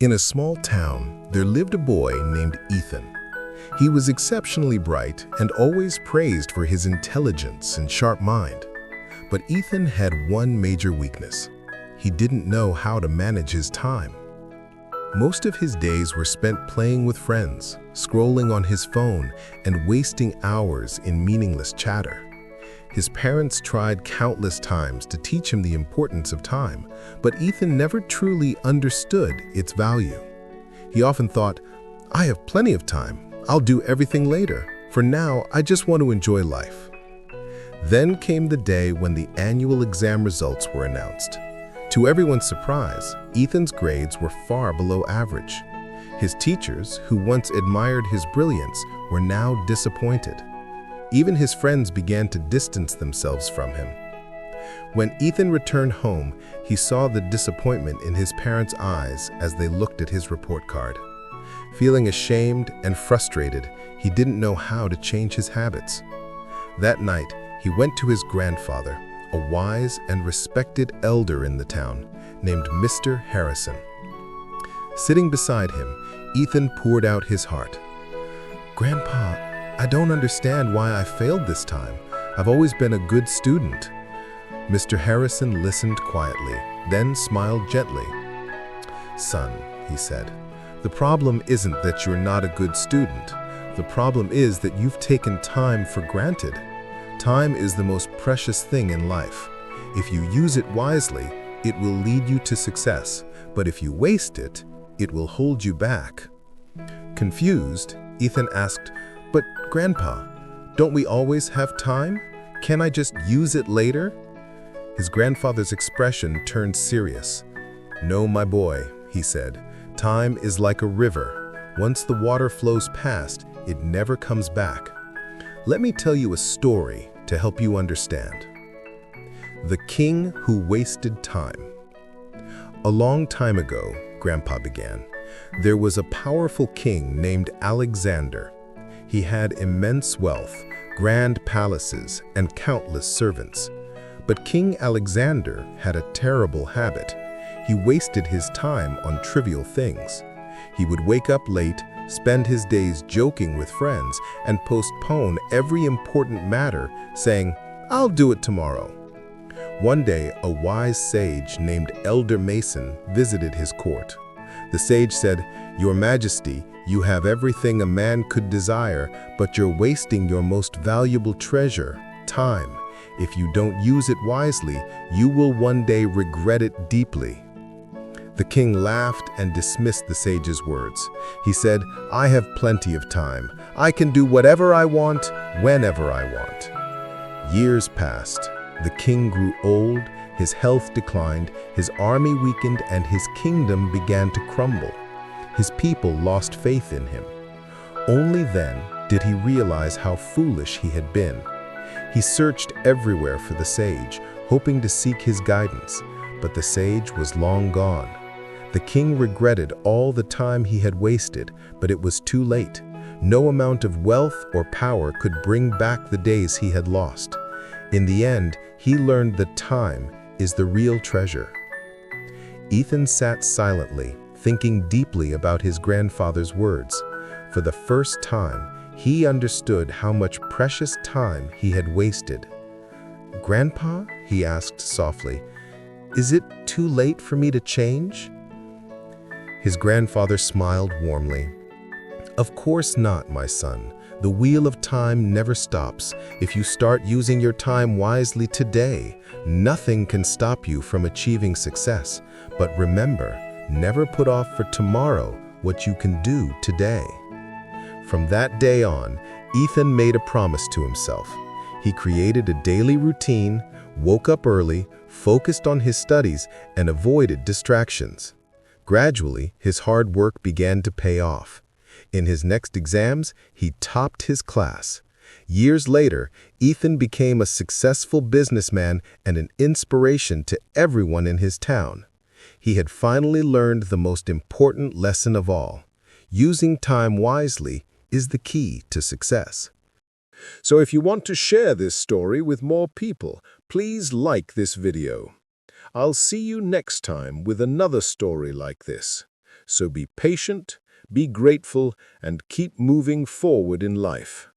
In a small town, there lived a boy named Ethan. He was exceptionally bright and always praised for his intelligence and sharp mind. But Ethan had one major weakness. He didn't know how to manage his time. Most of his days were spent playing with friends, scrolling on his phone, and wasting hours in meaningless chatter. His parents tried countless times to teach him the importance of time, but Ethan never truly understood its value. He often thought, "I have plenty of time. I'll do everything later. For now, I just want to enjoy life." Then came the day when the annual exam results were announced. To everyone's surprise, Ethan's grades were far below average. His teachers, who once admired his brilliance, were now disappointed. Even his friends began to distance themselves from him. When Ethan returned home, he saw the disappointment in his parents' eyes as they looked at his report card. Feeling ashamed and frustrated, he didn't know how to change his habits. That night, he went to his grandfather, a wise and respected elder in the town, named Mr. Harrison. Sitting beside him, Ethan poured out his heart. "Grandpa, I don't understand why I failed this time. I've always been a good student." Mr. Harrison listened quietly, then smiled gently. "Son," he said, "the problem isn't that you're not a good student. The problem is that you've taken time for granted. Time is the most precious thing in life. If you use it wisely, it will lead you to success. But if you waste it, it will hold you back." Confused, Ethan asked, "But Grandpa, don't we always have time? Can't I just use it later?" His grandfather's expression turned serious. "No, my boy," he said, "time is like a river. Once the water flows past, it never comes back. Let me tell you a story to help you understand." The King Who Wasted Time. A long time ago, Grandpa began, there was a powerful king named Alexander. He had immense wealth, grand palaces, and countless servants. But King Alexander had a terrible habit. He wasted his time on trivial things. He would wake up late, spend his days joking with friends, and postpone every important matter, saying, "I'll do it tomorrow." One day, a wise sage named Elder Mason visited his court. The sage said, "Your Majesty, you have everything a man could desire, but you're wasting your most valuable treasure, time. If you don't use it wisely, you will one day regret it deeply." The king laughed and dismissed the sage's words. He said, "I have plenty of time. I can do whatever I want, whenever I want." Years passed. The king grew old, his health declined, his army weakened, and his kingdom began to crumble. His people lost faith in him. Only then did he realize how foolish he had been. He searched everywhere for the sage, hoping to seek his guidance, but the sage was long gone. The king regretted all the time he had wasted, but it was too late. No amount of wealth or power could bring back the days he had lost. In the end, he learned that time is the real treasure. Ethan sat silently, thinking deeply about his grandfather's words. For the first time, he understood how much precious time he had wasted. "Grandpa," he asked softly, "is it too late for me to change?" His grandfather smiled warmly. "Of course not, my son. The wheel of time never stops. If you start using your time wisely today, nothing can stop you from achieving success. But remember, never put off for tomorrow what you can do today." From that day on, Ethan made a promise to himself. He created a daily routine, woke up early, focused on his studies, and avoided distractions. Gradually, his hard work began to pay off. In his next exams, he topped his class. Years later, Ethan became a successful businessman and an inspiration to everyone in his town. He had finally learned the most important lesson of all. Using time wisely is the key to success. So if you want to share this story with more people, please like this video. I'll see you next time with another story like this. So be patient, be grateful, and keep moving forward in life.